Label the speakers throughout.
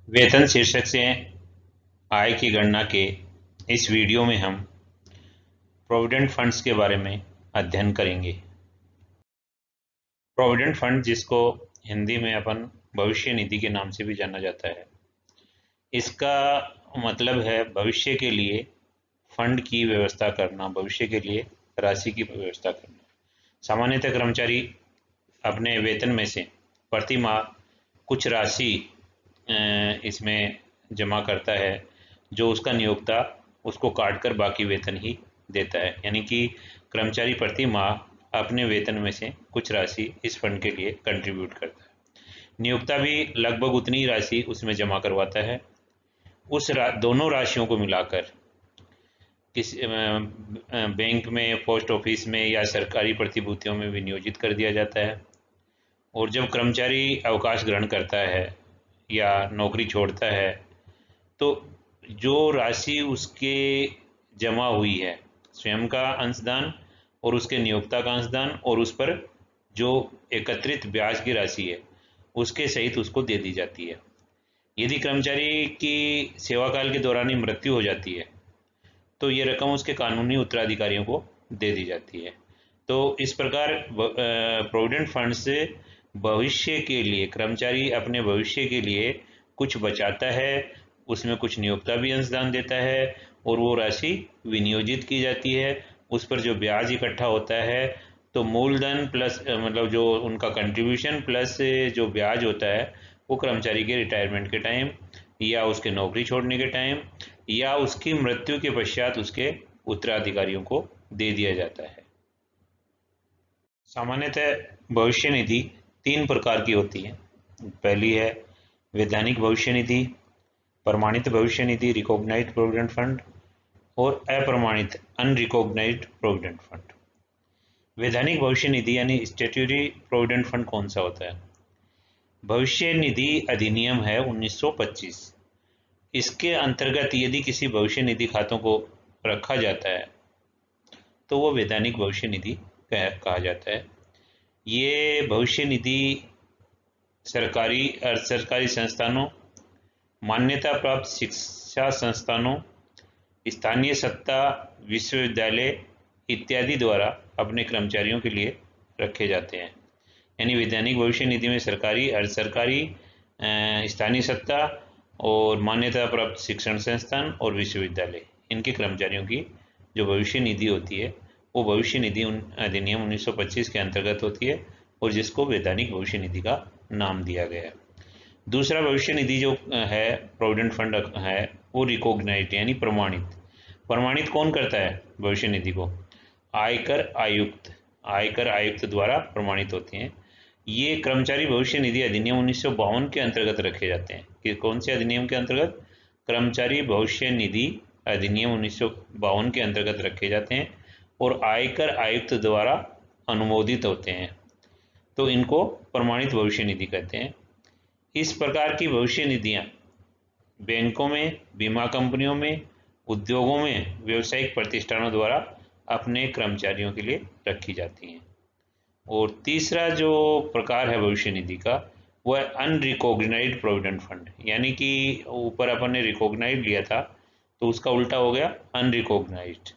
Speaker 1: वेतन शीर्षक से आय की गणना के इस वीडियो में हम प्रोविडेंट फंड्स के बारे में अध्ययन करेंगे। प्रोविडेंट फंड, जिसको हिंदी में अपन भविष्य निधि के नाम से भी जाना जाता है, इसका मतलब है भविष्य के लिए फंड की व्यवस्था करना, भविष्य के लिए राशि की व्यवस्था करना। सामान्यतः कर्मचारी अपने वेतन में से प्रति माह कुछ राशि इसमें जमा करता है, जो उसका नियोक्ता उसको काट कर बाकी वेतन ही देता है। यानी कि कर्मचारी प्रति माह अपने वेतन में से कुछ राशि इस फंड के लिए कंट्रीब्यूट करता है। नियोक्ता भी लगभग उतनी राशि उसमें जमा करवाता है। दोनों राशियों को मिलाकर किस बैंक में, पोस्ट ऑफिस में या सरकारी प्रतिभूतियों में विनियोजित कर दिया जाता है। और जब कर्मचारी अवकाश ग्रहण करता है या नौकरी छोड़ता है, तो जो राशि उसके जमा हुई है, स्वयं का अंशदान और उसके नियोक्ता का अंशदान और उस पर जो एकत्रित ब्याज की राशि है, उसके सहित उसको दे दी जाती है। यदि कर्मचारी की सेवाकाल के दौरान ही मृत्यु हो जाती है, तो ये रकम उसके कानूनी उत्तराधिकारियों को दे दी जाती है। तो इस प्रकार प्रोविडेंट फंड से भविष्य के लिए कर्मचारी अपने भविष्य के लिए कुछ बचाता है, उसमें कुछ नियोक्ता भी अंशदान देता है और वो राशि विनियोजित की जाती है। उस पर जो ब्याज इकट्ठा होता है, तो मूलधन प्लस मतलब जो उनका कंट्रीब्यूशन प्लस जो ब्याज होता है, वो कर्मचारी के रिटायरमेंट के टाइम या उसके नौकरी छोड़ने के टाइम या उसकी मृत्यु के पश्चात उसके उत्तराधिकारियों को दे दिया जाता है। सामान्यतः भविष्य निधि 3 प्रकार की होती है। पहली है वैधानिक भविष्य निधि, प्रमाणित भविष्य निधि रिकॉग्नाइज्ड प्रोविडेंट फंड और अप्रमाणित अनरिकॉग्नाइज्ड प्रोविडेंट फंड। वैधानिक भविष्य निधि यानी स्टैट्यूटरी प्रोविडेंट फंड कौन सा होता है? भविष्य निधि अधिनियम है 1925। इसके अंतर्गत यदि किसी भविष्य निधि खातों को रखा जाता है, तो वो वैधानिक भविष्य निधि कहा जाता है। ये भविष्य निधि सरकारी, अर्ध सरकारी संस्थानों, मान्यता प्राप्त शिक्षा संस्थानों, स्थानीय सत्ता, विश्वविद्यालय इत्यादि द्वारा अपने कर्मचारियों के लिए रखे जाते हैं। यानी वैधानिक भविष्य निधि में सरकारी, अर्ध सरकारी, स्थानीय सत्ता और मान्यता प्राप्त शिक्षण संस्थान और विश्वविद्यालय, इनके कर्मचारियों की जो भविष्य निधि होती है, वो भविष्य निधि अधिनियम 1925 के अंतर्गत होती है और जिसको वैधानिक भविष्य निधि का नाम दिया गया है। दूसरा भविष्य निधि जो है, प्रोविडेंट फंड है, वो रिकॉग्नाइज्ड यानी प्रमाणित। प्रमाणित कौन करता है भविष्य निधि को? आयकर आयुक्त द्वारा प्रमाणित होते हैं। ये कर्मचारी भविष्य निधि अधिनियम 1952 के अंतर्गत रखे जाते हैं। कि कौन से अधिनियम के अंतर्गत? कर्मचारी भविष्य निधि अधिनियम 1952 के अंतर्गत रखे जाते हैं और आयकर आयुक्त द्वारा अनुमोदित होते हैं, तो इनको प्रमाणित भविष्य निधि कहते हैं। इस प्रकार की भविष्य निधियां बैंकों में, बीमा कंपनियों में, उद्योगों में, व्यावसायिक प्रतिष्ठानों द्वारा अपने कर्मचारियों के लिए रखी जाती हैं। और तीसरा जो प्रकार है भविष्य निधि का, वो है अनरिकॉग्नाइज्ड प्रोविडेंट फंड। यानी कि ऊपर अपन ने रिकॉग्नाइज्ड लिया था, तो उसका उल्टा हो गया अनरिकॉग्नाइज्ड।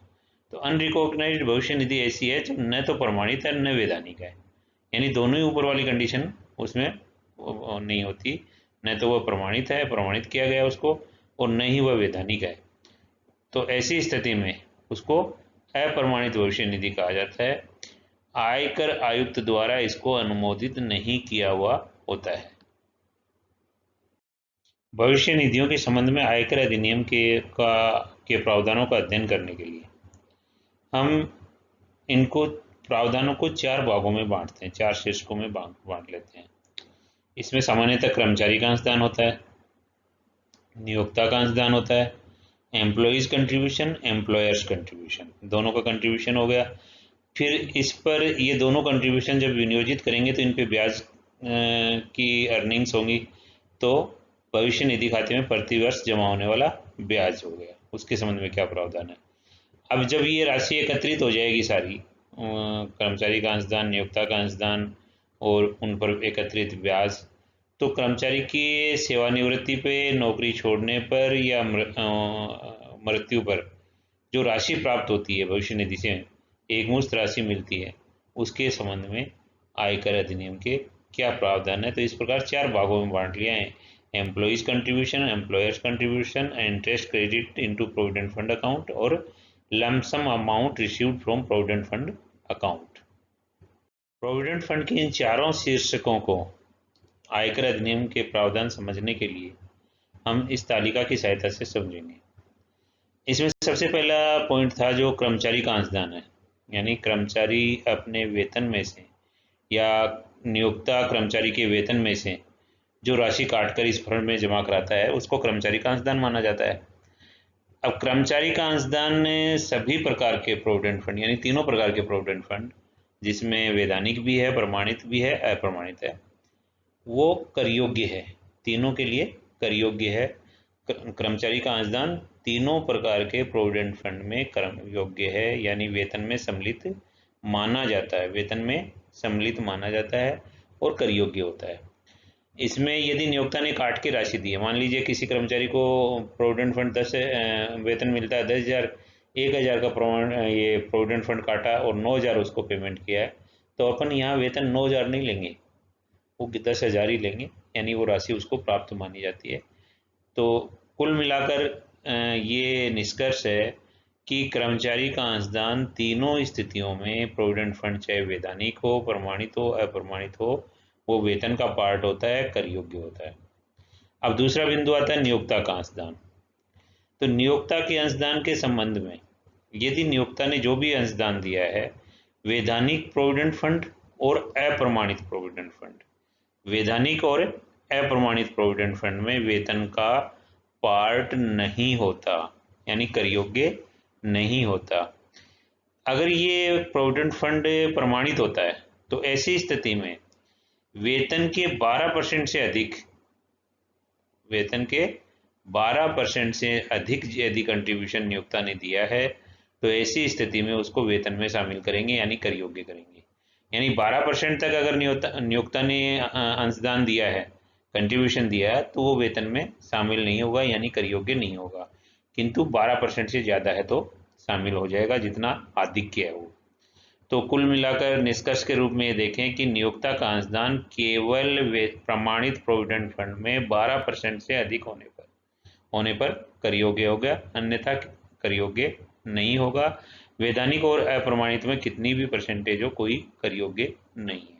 Speaker 1: तो अनरिकॉग्नाइज्ड भविष्य निधि ऐसी है जब न तो प्रमाणित है न वैधानिक है, यानी दोनों ही ऊपर वाली कंडीशन उसमें नहीं होती। न तो वह प्रमाणित है, प्रमाणित किया गया उसको, और न ही वह वैधानिक है। तो ऐसी स्थिति में उसको अप्रमाणित भविष्य निधि कहा जाता है। आयकर आयुक्त द्वारा इसको अनुमोदित नहीं किया हुआ होता है। भविष्य निधियों के संबंध में आयकर अधिनियम के प्रावधानों का अध्ययन करने के लिए हम इनको प्रावधानों को 4 भागों में बांटते हैं, 4 शीर्षकों में बांट लेते हैं। इसमें सामान्यतः कर्मचारी का अंशदान होता है, नियोक्ता का अंशदान होता है, एम्प्लॉयज़ कंट्रीब्यूशन, एम्प्लॉयर्स कंट्रीब्यूशन, दोनों का कंट्रीब्यूशन हो गया। फिर इस पर ये दोनों कंट्रीब्यूशन जब विनियोजित करेंगे तो इन पे ब्याज की अर्निंग्स होंगी, तो भविष्य निधि खाते में प्रतिवर्ष जमा होने वाला ब्याज हो गया, उसके संबंध में क्या प्रावधान है। अब जब ये राशि एकत्रित हो जाएगी सारी, कर्मचारी का अंशदान, नियोक्ता का अंशदान और उन पर एकत्रित ब्याज, तो कर्मचारी की सेवानिवृत्ति पे, नौकरी छोड़ने पर या मृत्यु पर जो राशि प्राप्त होती है भविष्य निधि से, एक मुश्त राशि मिलती है, उसके संबंध में आयकर अधिनियम के क्या प्रावधान है। तो इस प्रकार 4 भागों में बांट लिया है: employees contribution, employers contribution, interest credit into provident fund account और lump sum amount received from provident fund account. Provident fund के इन चारों शीर्षकों को आयकर अधिनियम के प्रावधान समझने के लिए हम इस तालिका की सहायता से समझेंगे। इसमें सबसे पहला पॉइंट था जो कर्मचारी का अंशदान है, यानी कर्मचारी अपने वेतन में से या नियोक्ता कर्मचारी के वेतन में से जो राशि काटकर इस फंड में जमा कराता है उसको कर्मचारी का अंशदान माना जाता है। अब कर्मचारी का अंशदान सभी प्रकार के प्रोविडेंट फंड, यानी तीनों प्रकार के प्रोविडेंट फंड जिसमें वैधानिक भी है, प्रमाणित भी है, अप्रमाणित है, वो कर योग्य है, तीनों के लिए कर योग्य है। कर्मचारी का अंशदान तीनों प्रकार के प्रोविडेंट फंड में कर्म योग्य है, यानी वेतन में सम्मिलित माना जाता है, वेतन में सम्मिलित माना जाता है और कर योग्य होता है। इसमें यदि नियोक्ता ने काट के राशि दी है, मान लीजिए किसी कर्मचारी को प्रोविडेंट फंड 10 वेतन मिलता है 10,000, 1,000 का ये प्रोविडेंट फंड काटा और 9,000 उसको पेमेंट किया है, तो अपन यहाँ वेतन 9,000 नहीं लेंगे, वो 10,000 ही लेंगे, यानी वो राशि उसको प्राप्त मानी जाती है। तो कुल मिलाकर ये निष्कर्ष है कि कर्मचारी का अंशदान तीनों स्थितियों में प्रोविडेंट फंड, चाहे वैधानिक हो, प्रमाणित हो, अप्रमाणित हो, वो वेतन का पार्ट होता है, कर योग्य होता है। अब दूसरा बिंदु आता है नियोक्ता का अंशदान। तो नियोक्ता के अंशदान के संबंध में यदि नियोक्ता ने जो भी अंशदान दिया है, वैधानिक प्रोविडेंट फंड और अप्रमाणित प्रोविडेंट फंड, वैधानिक और अप्रमाणित प्रोविडेंट फंड में वेतन का पार्ट नहीं होता, यानी कर योग्य नहीं होता। अगर ये प्रोविडेंट फंड प्रमाणित होता है तो ऐसी स्थिति में वेतन के 12% से अधिक, वेतन के 12% से अधिक यदि कंट्रीब्यूशन नियोक्ता ने दिया है तो ऐसी स्थिति में उसको वेतन में शामिल करेंगे, यानी कर योग्य करेंगे। यानी 12% तक अगर नियोक्ता ने अंशदान दिया है, कंट्रीब्यूशन दिया है, तो वो वेतन में शामिल नहीं होगा, यानी कर योग्य नहीं होगा। किंतु 12% से ज़्यादा है तो शामिल हो जाएगा, जितना आधिक्य है वो। तो कुल मिलाकर निष्कर्ष के रूप में ये देखें कि नियोक्ता का अंशदान केवल प्रमाणित प्रोविडेंट फंड में 12% से अधिक होने पर कर योग्य होगा, अन्यथा कर योग्य नहीं होगा। वैधानिक और अप्रमाणित में कितनी भी परसेंटेज हो, कोई कर योग्य नहीं है।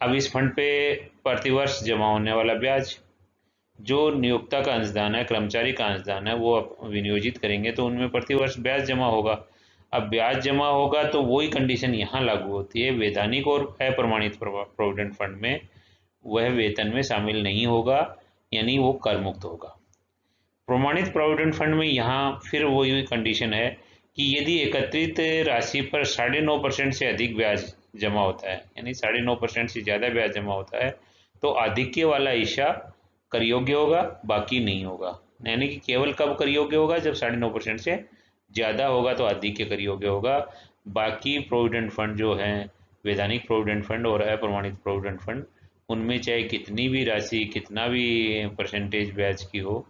Speaker 1: अब इस फंड पे प्रतिवर्ष जमा होने वाला ब्याज, जो नियोक्ता का अंशदान है, कर्मचारी का अंशदान है, वो विनियोजित करेंगे तो उनमें प्रतिवर्ष ब्याज जमा होगा। अब ब्याज जमा होगा तो वही कंडीशन यहाँ लागू होती है, वैधानिक और अप्रमाणित प्रोविडेंट फंड में वह वेतन में शामिल नहीं होगा, यानी वो कर मुक्त होगा। प्रमाणित प्रोविडेंट फंड में यहाँ फिर वही कंडीशन है कि यदि एकत्रित राशि पर 9.5% से अधिक ब्याज जमा होता है, यानी 9.5% से ज़्यादा ब्याज जमा होता है, तो आधिक्य वाला हिस्सा कर योग्य होगा, बाकी नहीं होगा। यानी कि केवल कब कर योग्य होगा, जब 9.5% से ज़्यादा होगा तो आधिक्य कर योग्य होगा। बाकी प्रोविडेंट फंड जो हैं, वैधानिक प्रोविडेंट फंड और अप्रमाणित प्रोविडेंट फंड, उनमें चाहे कितनी भी राशि, कितना भी परसेंटेज ब्याज की हो,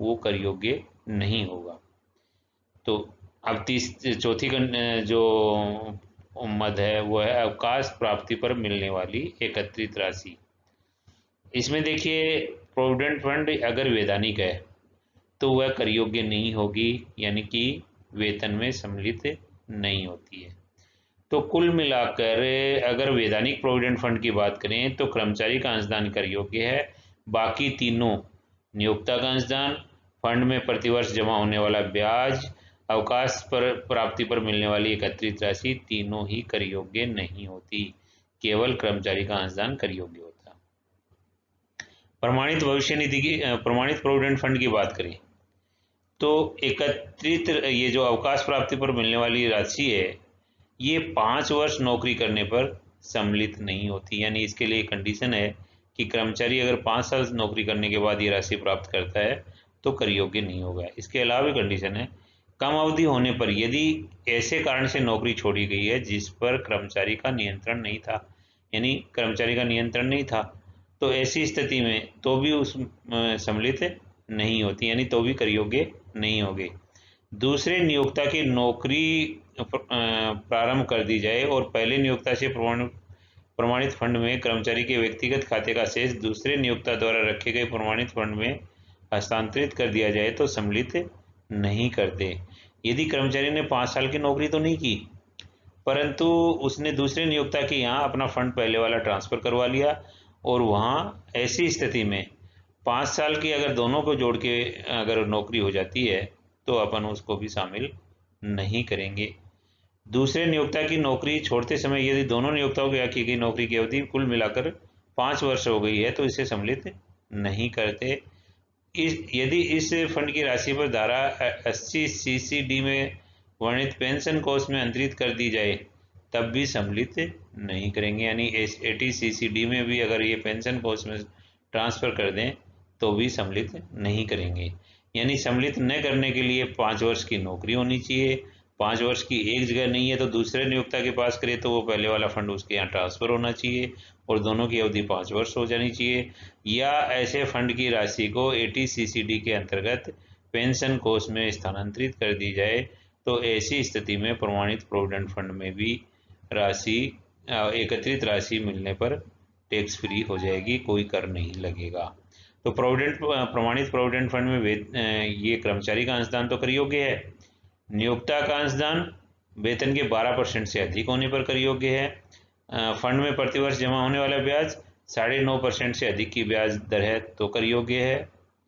Speaker 1: वो कर योग्य नहीं होगा। तो अब चौथी जो मद है वो है अवकाश प्राप्ति पर मिलने वाली एकत्रित राशि। इसमें देखिए, प्रोविडेंट फंड अगर वैधानिक है तो वह कर योग्य नहीं होगी, यानी कि वेतन में सम्मिलित नहीं होती है। तो कुल मिलाकर अगर वैधानिक प्रोविडेंट फंड की बात करें तो कर्मचारी का अंशदान कर योग्य है, बाकी तीनों, नियोक्ता का अंशदान, फंड में प्रतिवर्ष जमा होने वाला ब्याज, अवकाश पर प्राप्ति पर मिलने वाली एकत्रित राशि, तीनों ही कर योग्य नहीं होती, केवल कर्मचारी का अंशदान कर योग्य होता। प्रमाणित भविष्य निधि की, प्रमाणित प्रोविडेंट फंड की बात करें तो एकत्रित ये जो अवकाश प्राप्ति पर मिलने वाली राशि है, ये 5 वर्ष नौकरी करने पर सम्मिलित नहीं होती, यानी इसके लिए कंडीशन है कि कर्मचारी अगर 5 साल नौकरी करने के बाद ये राशि प्राप्त करता है तो कर योग्य नहीं होगा। इसके अलावा भी कंडीशन है, कम अवधि होने पर यदि ऐसे कारण से नौकरी छोड़ी गई है जिस पर कर्मचारी का नियंत्रण नहीं था, यानी कर्मचारी का नियंत्रण नहीं था, तो ऐसी स्थिति में तो भी उस सम्मिलित नहीं होती, यानी तो भी कर योग्य नहीं होगी। दूसरे नियोक्ता की नौकरी प्रारंभ कर दी जाए और पहले नियोक्ता से प्रमाणित फंड में कर्मचारी के व्यक्तिगत खाते का शेष दूसरे नियोक्ता द्वारा रखे गए प्रमाणित फंड में हस्तांतरित कर दिया जाए तो सम्मिलित नहीं करते। यदि कर्मचारी ने 5 साल की नौकरी तो नहीं की, परंतु उसने दूसरे नियोक्ता के यहाँ अपना फंड पहले वाला ट्रांसफ़र करवा लिया और वहाँ ऐसी स्थिति में 5 साल की अगर दोनों को जोड़ के अगर नौकरी हो जाती है तो अपन उसको भी शामिल नहीं करेंगे। दूसरे नियोक्ता की नौकरी छोड़ते समय यदि दोनों नियोक्ताओं की की गई नौकरी की अवधि कुल मिलाकर 5 वर्ष हो गई है तो इसे सम्मिलित नहीं करते। यदि इस फंड की राशि पर धारा 80 CCD में वर्णित पेंशन कोष में अंतरित कर दी जाए तब भी सम्मिलित नहीं करेंगे। यानी 80 CCD में भी अगर ये पेंशन कोष में ट्रांसफ़र कर दें तो भी सम्मिलित नहीं करेंगे। यानी सम्मिलित न करने के लिए 5 वर्ष की नौकरी होनी चाहिए, 5 वर्ष की एक जगह नहीं है तो दूसरे नियोक्ता के पास करे तो वो पहले वाला फंड उसके यहाँ ट्रांसफ़र होना चाहिए और दोनों की अवधि 5 वर्ष हो जानी चाहिए। या ऐसे फंड की राशि को 80 CCD के अंतर्गत पेंशन कोष में स्थानांतरित कर दी जाए तो ऐसी स्थिति में प्रमाणित प्रोविडेंट फंड में भी राशि एकत्रित राशि मिलने पर टैक्स फ्री हो जाएगी, कोई कर नहीं लगेगा। तो प्रमाणित प्रोविडेंट फंड में ये कर्मचारी का अंशदान तो कर योग्य है, नियोक्ता का अंशदान वेतन के 12% से अधिक होने पर कर योग्य है, फंड में प्रतिवर्ष जमा होने वाला ब्याज 9.5% से अधिक की ब्याज दर है तो कर योग्य है,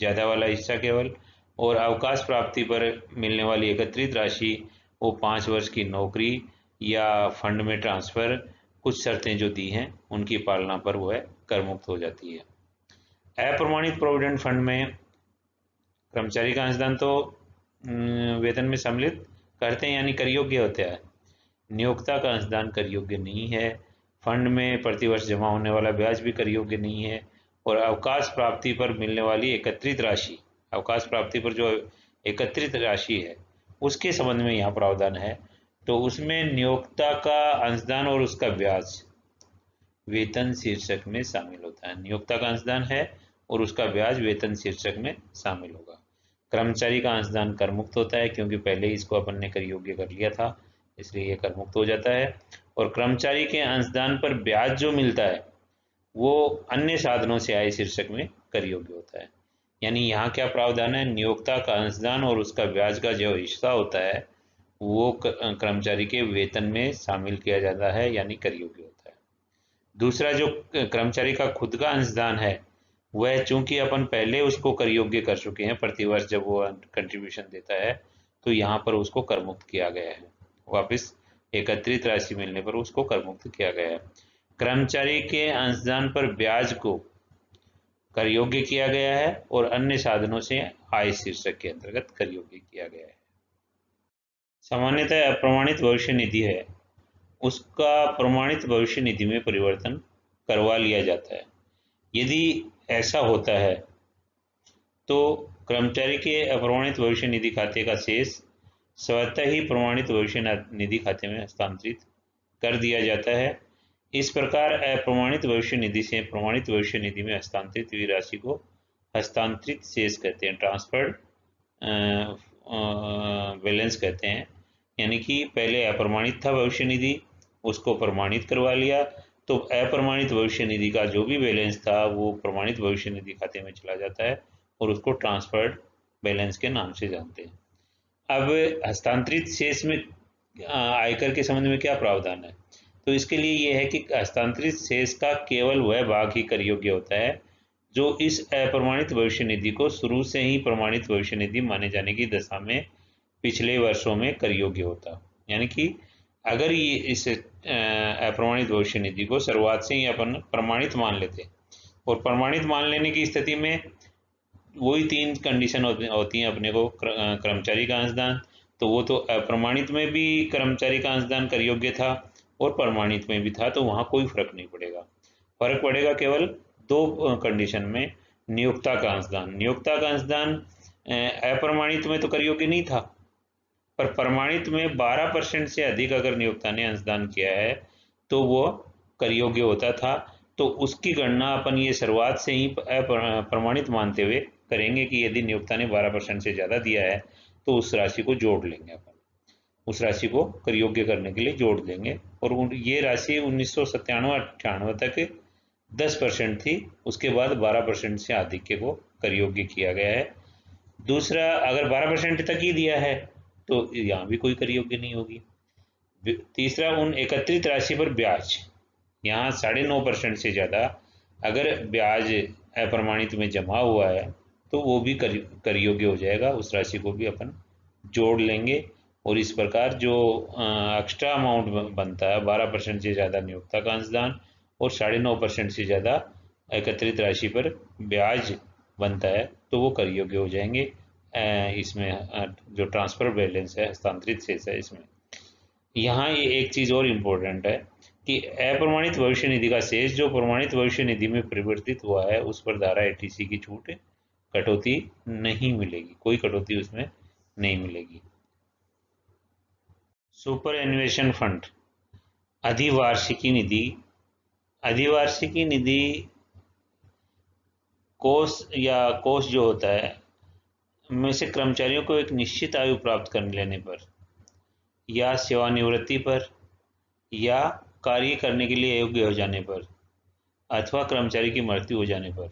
Speaker 1: ज़्यादा वाला हिस्सा केवल, और अवकाश प्राप्ति पर मिलने वाली एकत्रित राशि वो 5 वर्ष की नौकरी या फंड में ट्रांसफ़र कुछ शर्तें जो दी हैं उनकी पालना पर वह कर मुक्त हो जाती है। अप्रमाणित प्रोविडेंट फंड में कर्मचारी का अंशदान तो वेतन में सम्मिलित करते हैं यानी कर योग्य होता है, नियोक्ता का अंशदान कर योग्य नहीं है, फंड में प्रतिवर्ष जमा होने वाला ब्याज भी कर योग्य नहीं है, और अवकाश प्राप्ति पर मिलने वाली एकत्रित राशि, अवकाश प्राप्ति पर जो एकत्रित राशि है उसके संबंध में यहाँ प्रावधान है तो उसमें नियोक्ता का अंशदान और उसका ब्याज वेतन शीर्षक में शामिल होता है। नियोक्ता का अंशदान है और उसका ब्याज वेतन शीर्षक में शामिल होगा। कर्मचारी का अंशदान कर मुक्त होता है क्योंकि पहले इसको अपन ने कर योग्य कर लिया था, इसलिए ये कर मुक्त हो जाता है। और कर्मचारी के अंशदान पर ब्याज जो मिलता है वो अन्य साधनों से आय शीर्षक में कर योग्य होता है। यानी यहाँ क्या प्रावधान है, नियोक्ता का अंशदान और उसका ब्याज का जो हिस्सा होता है वो कर्मचारी के वेतन में शामिल किया जाता है, यानी कर योग्य होता है। दूसरा जो कर्मचारी का खुद का अंशदान है वह चूंकि अपन पहले उसको कर योग्य कर चुके हैं, प्रतिवर्ष जब वो कंट्रीब्यूशन देता है तो यहाँ पर उसको कर मुक्त किया गया है, वापस एकत्रित राशि मिलने पर उसको कर मुक्त किया गया है। कर्मचारी के अंशदान पर ब्याज को कर योग्य किया गया है और अन्य साधनों से आय शीर्षक के अंतर्गत कर योग्य किया गया है। सामान्यतः अप्रमाणित भविष्य निधि है उसका प्रमाणित भविष्य निधि में परिवर्तन करवा लिया जाता है। यदि ऐसा होता है तो कर्मचारी के अप्रमाणित भविष्य निधि खाते का शेष स्वतः ही प्रमाणित भविष्य निधि खाते में हस्तांतरित कर दिया जाता है। इस प्रकार अप्रमाणित भविष्य निधि से प्रमाणित भविष्य निधि में हस्तांतरित हुई राशि को हस्तांतरित शेष कहते हैं, ट्रांसफर्ड बैलेंस कहते हैं। यानी कि पहले अप्रमाणित था भविष्य निधि, उसको प्रमाणित करवा लिया तो अप्रमाणित भविष्य निधि का जो भी बैलेंस था वो प्रमाणित भविष्य निधि खाते में चला जाता है और उसको ट्रांसफर्ड बैलेंस के नाम से जानते हैं। अब हस्तांतरित शेष में आयकर के संबंध में क्या प्रावधान है, तो इसके लिए ये है कि हस्तांतरित शेष का केवल वह भाग ही कर योग्य होता है जो इस अप्रमाणित भविष्य निधि को शुरू से ही प्रमाणित भविष्य निधि माने जाने की दशा में पिछले वर्षों में कर योग्य होता। यानी कि अगर ये इस अप्रमाणित भविष्य निधि को शुरुआत से ही अपन प्रमाणित मान लेते और प्रमाणित मान लेने की स्थिति में वही 3 कंडीशन होती हैं अपने को, कर्मचारी का अंशदान तो वो तो अप्रमाणित में भी कर्मचारी का अंशदान कर योग्य था और प्रमाणित में भी था, तो वहाँ कोई फर्क नहीं पड़ेगा। फर्क पड़ेगा केवल 2 कंडीशन में, नियोक्ता का अंशदान। नियोक्ता का अंशदान अप्रमाणित में तो कर योग्य नहीं था, पर प्रमाणित में 12% से अधिक अगर नियोक्ता ने अंशदान किया है तो वो कर योग्य होता था। तो उसकी गणना अपन ये शुरुआत से ही प्रमाणित मानते हुए करेंगे कि यदि नियोक्ता ने 12% से ज़्यादा दिया है तो उस राशि को जोड़ लेंगे अपन, उस राशि को कर योग्य करने के लिए जोड़ देंगे। और ये राशि 1997-98 तक 10% थी, उसके बाद 12% से अधिक को कर योग्य किया गया है। दूसरा, अगर 12% तक ही दिया है तो यहाँ भी कोई कर योग्य नहीं होगी। तीसरा, उन एकत्रित राशि पर ब्याज, यहाँ 9.5% से ज़्यादा अगर ब्याज अप्रमाणित में जमा हुआ है तो वो भी कर योग्य हो जाएगा, उस राशि को भी अपन जोड़ लेंगे। और इस प्रकार जो एक्स्ट्रा अमाउंट बनता है 12% से ज़्यादा नियोक्ता का अंशदान और 9.5% से ज़्यादा एकत्रित राशि पर ब्याज बनता है तो वो कर योग्य हो जाएंगे। इसमें जो ट्रांसफर बैलेंस है, हस्तांतरित शेष है, इसमें यहाँ ये एक चीज़ और इम्पोर्टेंट है कि अप्रमाणित भविष्य निधि का शेष जो प्रमाणित भविष्य निधि में परिवर्तित हुआ है उस पर धारा 80C की छूट कटौती नहीं मिलेगी, कोई कटौती उसमें नहीं मिलेगी। सुपर एन्युएशन फंड, अधिवार्षिकी निधि। अधिवार्षिकी निधि कोष या कोष जो होता है में से कर्मचारियों को एक निश्चित आयु प्राप्त कर लेने पर या सेवानिवृत्ति पर या कार्य करने के लिए योग्य हो जाने पर अथवा कर्मचारी की मृत्यु हो जाने पर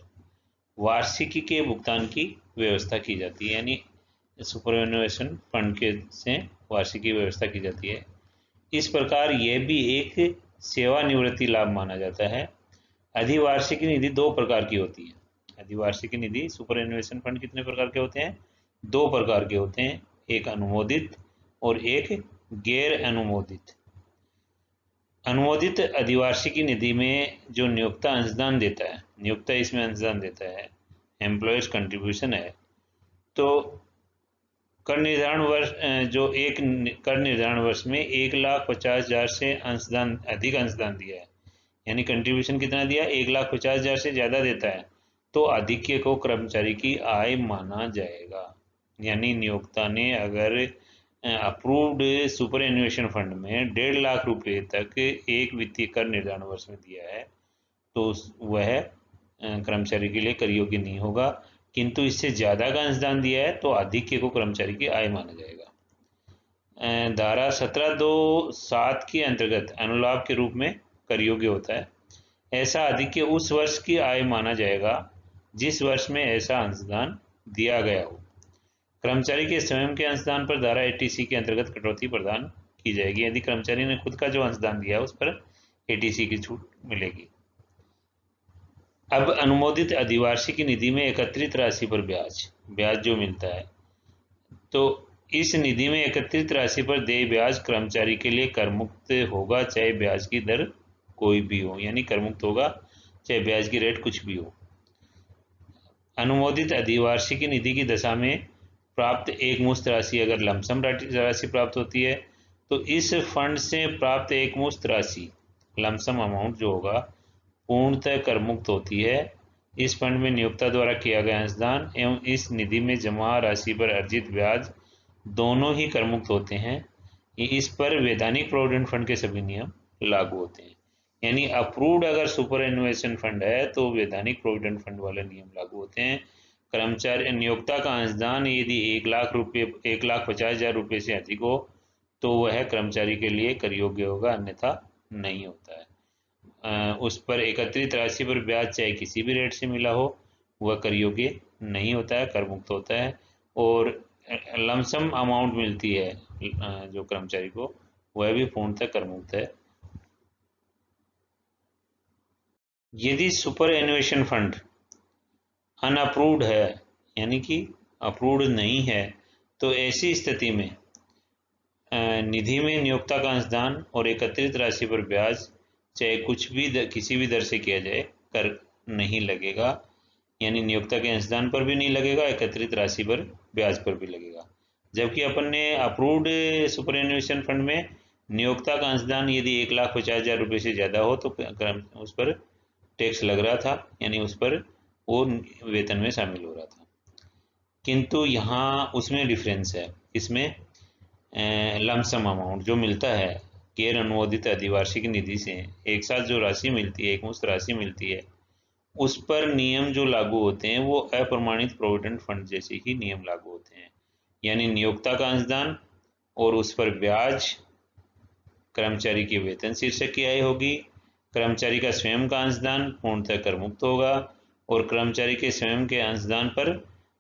Speaker 1: वार्षिकी के भुगतान की व्यवस्था की जाती है, यानी सुपरएन्युएशन फंड के से वार्षिकी व्यवस्था की जाती है। इस प्रकार यह भी एक सेवानिवृत्ति लाभ माना जाता है। अधिवार्षिकी निधि दो प्रकार की होती है। अधिवार्षिकी निधि सुपरएन्युएशन फंड कितने प्रकार के होते हैं? दो प्रकार के होते हैं, एक अनुमोदित और एक गैर अनुमोदित। अनुमोदित अधिवार्षिकी निधि में जो नियोक्ता अंशदान देता है, नियोक्ता इसमें अंशदान देता है, एम्प्लॉयर्स कंट्रीब्यूशन है, तो कर निर्धारण वर्ष जो एक कर निर्धारण वर्ष में 1,50,000 से अंशदान अधिक अंशदान दिया है, यानी कंट्रीब्यूशन कितना दिया, 1,50,000 से ज़्यादा देता है तो अधिक्य को कर्मचारी की आय माना जाएगा। यानी नियोक्ता ने अगर अप्रूव्ड सुपर एन्युएशन फंड में 1.5 लाख रुपए तक एक वित्तीय कर निर्धारण वर्ष में दिया है तो वह कर्मचारी के लिए कर योग्य नहीं होगा, किंतु इससे ज़्यादा का अंशदान दिया है तो अधिक्य को कर्मचारी की आय माना जाएगा। धारा 17(2)(7) के अंतर्गत अनुलाभ के रूप में कर योग्य होता है। ऐसा अधिक्य उस वर्ष की आय माना जाएगा जिस वर्ष में ऐसा अंशदान दिया गया हो। कर्मचारी के स्वयं के अंशदान पर धारा 80C के अंतर्गत कटौती प्रदान की जाएगी, यदि कर्मचारी ने खुद का जो अंशदान दिया उस पर 80C की छूट मिलेगी। अब अनुमोदित अधिवार्षिकी निधि में एकत्रित राशि पर ब्याज जो मिलता है, तो इस निधि में एकत्रित राशि पर देय ब्याज कर्मचारी के लिए कर मुक्त होगा, चाहे ब्याज की दर कोई भी हो, यानी कर मुक्त होगा चाहे ब्याज की रेट कुछ भी हो। अनुमोदित अधिवार्षिकी निधि की दशा में प्राप्त एक मुश्त राशि अगर लमसम राशि प्राप्त होती है तो इस फंड से प्राप्त एक मुश्त राशि लमसम अमाउंट जो होगा पूर्णतः कर मुक्त होती है। इस फंड में नियोक्ता द्वारा किया गया अंशदान एवं इस निधि में जमा राशि पर अर्जित ब्याज दोनों ही कर मुक्त होते हैं। इस पर वैधानिक प्रोविडेंट फंड के सभी नियम लागू होते हैं, यानी अप्रूव्ड अगर सुपर एन्युएशन फंड है तो वैधानिक प्रोविडेंट फंड वाले नियम लागू होते हैं। कर्मचारी नियोक्ता का अंशदान यदि 1,50,000 रुपये से अधिक हो तो वह कर्मचारी के लिए कर योग्य होगा, अन्यथा नहीं होता है। उस पर एकत्रित राशि पर ब्याज चाहे किसी भी रेट से मिला हो वह कर योग्य नहीं होता है, कर मुक्त होता है। और लमसम अमाउंट मिलती है जो कर्मचारी को, वह भी पूर्णतः कर मुक्त है। यदि सुपर एन्युएशन फंड अनअप्रूव्ड है, यानी कि अप्रूव्ड नहीं है, तो ऐसी स्थिति में निधि में नियोक्ता का अंशदान और एकत्रित राशि पर ब्याज चाहे कुछ भी किसी भी दर से किया जाए कर नहीं लगेगा, यानी नियोक्ता के अंशदान पर भी नहीं लगेगा, एकत्रित राशि पर ब्याज पर भी लगेगा। जबकि अपन ने अप्रूव्ड सुपर एन्युएशन फंड में नियोक्ता का अंशदान यदि 1,50,000 रुपये से ज़्यादा हो तो उस पर टैक्स लग रहा था, यानी उस पर वो वेतन में शामिल हो रहा था। किंतु यहाँ उसमें डिफरेंस है, इसमें लमसम अमाउंट जो मिलता है गैर अनुमोदित अधिवार्षिक निधि से एक साथ जो राशि मिलती है, एक मुश्त राशि मिलती है, उस पर नियम जो लागू होते हैं वो अप्रमाणित प्रोविडेंट फंड जैसे ही नियम लागू होते हैं। यानी नियोक्ता का अंशदान और उस पर ब्याज कर्मचारी की वेतन शीर्षक की आय होगी, कर्मचारी का स्वयं का अंशदान पूर्णतः कर मुक्त होगा और कर्मचारी के स्वयं के अंशदान पर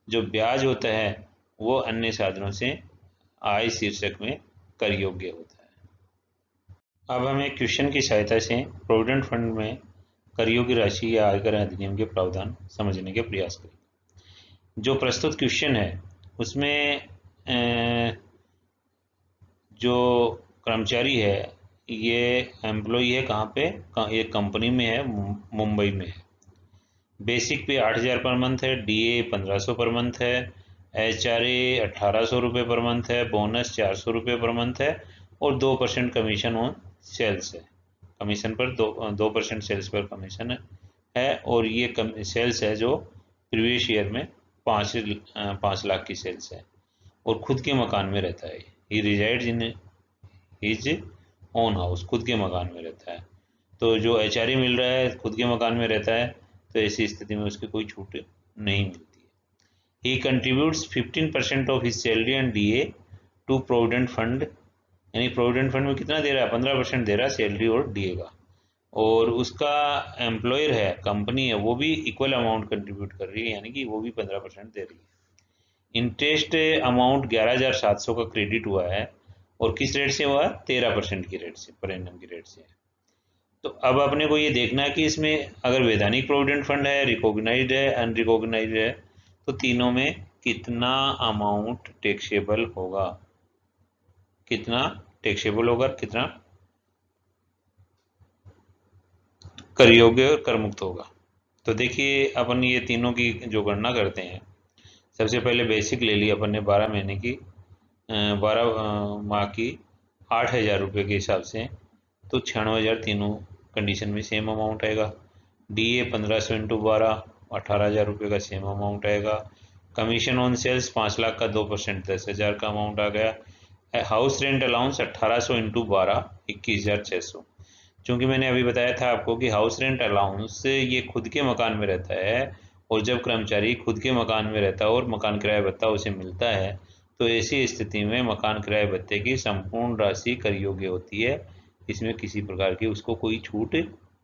Speaker 1: जो ब्याज होता है वो अन्य साधनों से आय शीर्षक में कर योग्य होता है। अब हम एक क्वेश्चन की सहायता से प्रोविडेंट फंड में कर योग्य राशि या आयकर अधिनियम के प्रावधान समझने के प्रयास करें। जो प्रस्तुत क्वेश्चन है उसमें जो कर्मचारी है ये एम्प्लॉई है, कहाँ पे, एक कंपनी में है, मुंबई में है। बेसिक पे 8,000 पर मंथ है, डीए 1,500 पर मंथ है, एचआरए 1,800 रुपये पर मंथ है, बोनस 400 रुपये पर मंथ है और 2% कमीशन ऑन सेल्स है। कमीशन पर 2% सेल्स पर कमीशन है और ये सेल्स है जो प्रीवियस ईयर में 5 लाख की सेल्स है और खुद के मकान में रहता है। He resides in his own house, खुद के मकान में रहता है। तो जो एचआरए मिल रहा है खुद के मकान में रहता है, तो ऐसी स्थिति में उसकी कोई छूट नहीं मिलती है। He contributes 15% of his salary and DA to provident fund, यानी प्रोविडेंट फंड में कितना दे रहा है, 15% दे रहा है सैलरी और डीए का। और उसका एम्प्लॉयर है, कंपनी है, वो भी इक्वल अमाउंट कंट्रीब्यूट कर रही है, यानी कि वो भी 15% दे रही है। इंटरेस्ट अमाउंट 11,700 का क्रेडिट हुआ है और किस रेट से हुआ है, 13% की रेट से, पर एनम की रेट से। तो अब अपने को ये देखना है कि इसमें अगर वैधानिक प्रोविडेंट फंड है, रिकॉग्नाइज्ड है, अनरिकॉग्नाइज्ड है, तो तीनों में कितना अमाउंट टैक्सेबल होगा, कितना टैक्सेबल होगा, कितना कर योग्य और कर मुक्त होगा। तो देखिए अपन ये तीनों की जो गणना करते हैं, सबसे पहले बेसिक ले ली अपन ने 12 महीने की, 12 माह की 8,000 रुपये के हिसाब से, तो 96,000 तीनों कंडीशन में सेम अमाउंट आएगा। डीए 1,500 इंटू 12 18,000 रुपये का सेम अमाउंट आएगा। कमीशन ऑन सेल्स 5 लाख का 2% 10,000 का अमाउंट आ गया। House rent allowance 1,800 into 12 21,600। चूँकि मैंने अभी बताया था आपको कि हाउस रेंट अलाउंस ये खुद के मकान में रहता है और जब कर्मचारी खुद के मकान में रहता है और मकान किराया भत्ता उसे मिलता है, तो ऐसी स्थिति में मकान किराए भत्ते की संपूर्ण राशि कर योग्य होती है। इसमें किसी प्रकार की उसको कोई छूट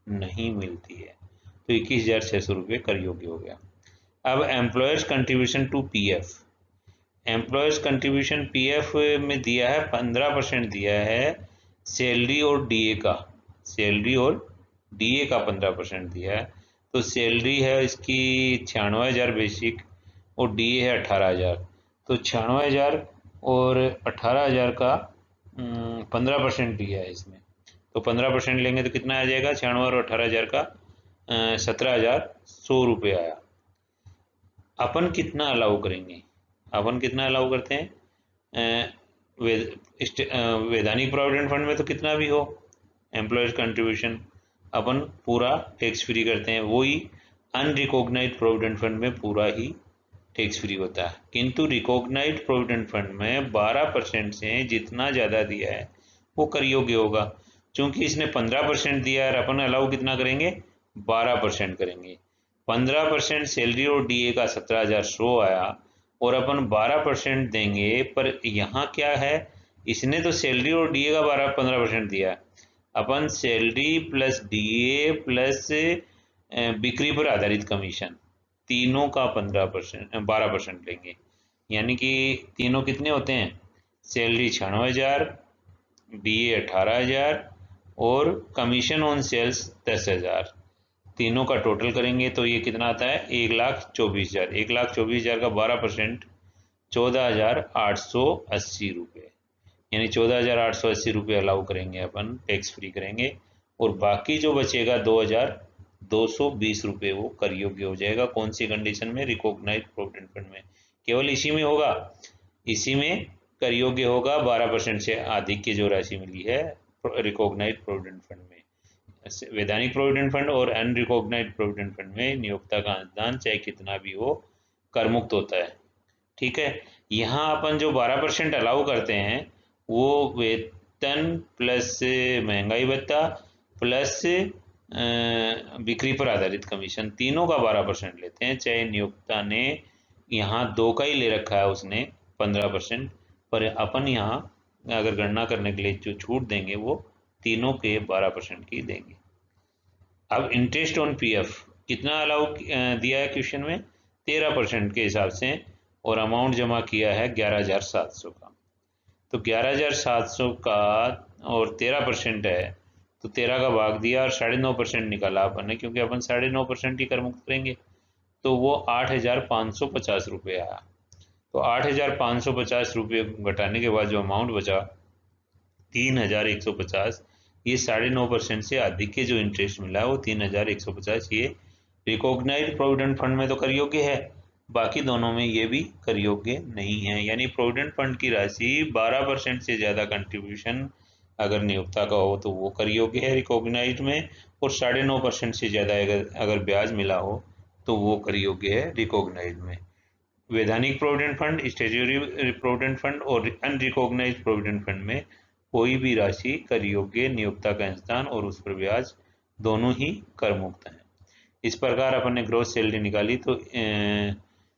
Speaker 1: नहीं मिलती है। तो 21,600 रुपये कर योग्य हो गया। अब employers contribution to PF, employers contribution PF में दिया है 15% दिया है सैलरी और डीए का, सैलरी और डीए का 15% दिया है। तो सैलरी है इसकी 96,000 बेसिक और डीए है 18,000। तो 96,000 और 18,000 का 15% दिया है इसमें, तो 15% लेंगे तो कितना आ जाएगा, 96 और 18,000 का 17,100 रुपये आया। अपन कितना अलाउ करेंगे, अपन कितना अलाउ करते हैं, वैधानिक प्रोविडेंट फंड में तो कितना भी हो एम्प्लॉयर्स कंट्रीब्यूशन अपन पूरा टैक्स फ्री करते हैं, वही अनरिकॉग्नाइज्ड प्रोविडेंट फंड में पूरा ही टैक्स फ्री होता है। किंतु रिकॉग्नाइज्ड प्रोविडेंट फंड में 12% से जितना ज़्यादा दिया है वो कर योग्य होगा। चूंकि इसने 15% दिया है, अपन अलाउ कितना करेंगे, 12% करेंगे। 15% सैलरी और डीए का 17,100 आया और अपन 12% देंगे, पर यहाँ क्या है, इसने तो सैलरी और डीए का 15% दिया, अपन सैलरी प्लस डीए प्लस बिक्री पर आधारित कमीशन तीनों का 12% लेंगे। यानी कि तीनों कितने होते हैं, सैलरी 96,000, डीए 18,000 और कमीशन ऑन सेल्स 10,000। तीनों का टोटल करेंगे तो ये कितना आता है, 1,24,000। 1,24,000 का 12% 14,880 रुपये, यानी 14,880 रुपये अलाउ करेंगे अपन, टैक्स फ्री करेंगे और बाकी जो बचेगा 2,220 रुपये वो कर योग्य हो जाएगा। कौन सी कंडीशन में, रिकॉग्नाइज्ड प्रोविडेंट फंड में, केवल इसी में होगा, इसी में कर योग्य होगा। 12% से अधिक की जो राशि मिली है रिकॉग्नाइज्ड प्रोविडेंट फंड में। वैधानिक प्रोविडेंट फंड और अनरिकॉग्नाइज्ड प्रोविडेंट फंड में नियोक्ता का अनुदान चाहे कितना भी हो कर मुक्त होता है। ठीक है, यहाँ अपन जो 12% अलाउ करते हैं वो वेतन प्लस महंगाई भत्ता प्लस बिक्री पर आधारित कमीशन, तीनों का 12% लेते हैं। चाहे नियोक्ता ने यहाँ 2 का ही ले रखा है उसने 15%, पर अपन यहाँ अगर गणना करने के लिए जो छूट देंगे वो तीनों के 12% की देंगे। अब इंटरेस्ट ऑन पीएफ कितना अलाउ दिया है क्वेश्चन में, 13% के हिसाब से, और अमाउंट जमा किया है 11,700 का। तो 11,700 का और 13% है, तो 13 का भाग दिया और 9.5% निकाला अपन ने, क्योंकि अपन 9.5% ही कर मुक्त करेंगे, तो वो 8,550 रुपये आया। तो 8,550 रुपये घटाने के बाद जो अमाउंट बचा 3,150, ये 9.5% से अधिक के जो इंटरेस्ट मिला है वो 3,150, ये रिकॉग्नाइज्ड प्रोविडेंट फंड में तो कर योग्य है, बाकी दोनों में ये भी कर योग्य नहीं है। यानी प्रोविडेंट फंड की राशि 12% से ज़्यादा कंट्रीब्यूशन अगर नियोक्ता का हो तो वो कर योग्य है रिकॉग्नाइज्ड में, और 9.5% से ज़्यादा अगर ब्याज मिला हो तो वो कर योग्य है रिकॉग्नाइज्ड में। वैधानिक provident fund, statutory provident fund और अनरिकॉग्नाइज्ड प्रोविडेंट फंड में कोई भी राशि कर योग्य, नियोक्ता का इंसान और उस पर ब्याज दोनों ही कर मुक्त हैं। इस प्रकार अपन ने ग्रॉस सैलरी निकाली, तो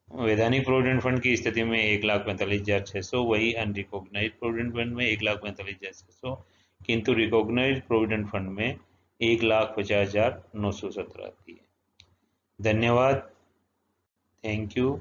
Speaker 1: वैधानिक प्रोविडेंट फंड की स्थिति में 1,45,600, वही अनरिकॉग्नाइज्ड प्रोविडेंट फंड में 1,45,600, किंतु रिकॉग्नाइज्ड प्रोविडेंट फंड में 1,50,917 आती है। धन्यवाद, थैंक यू।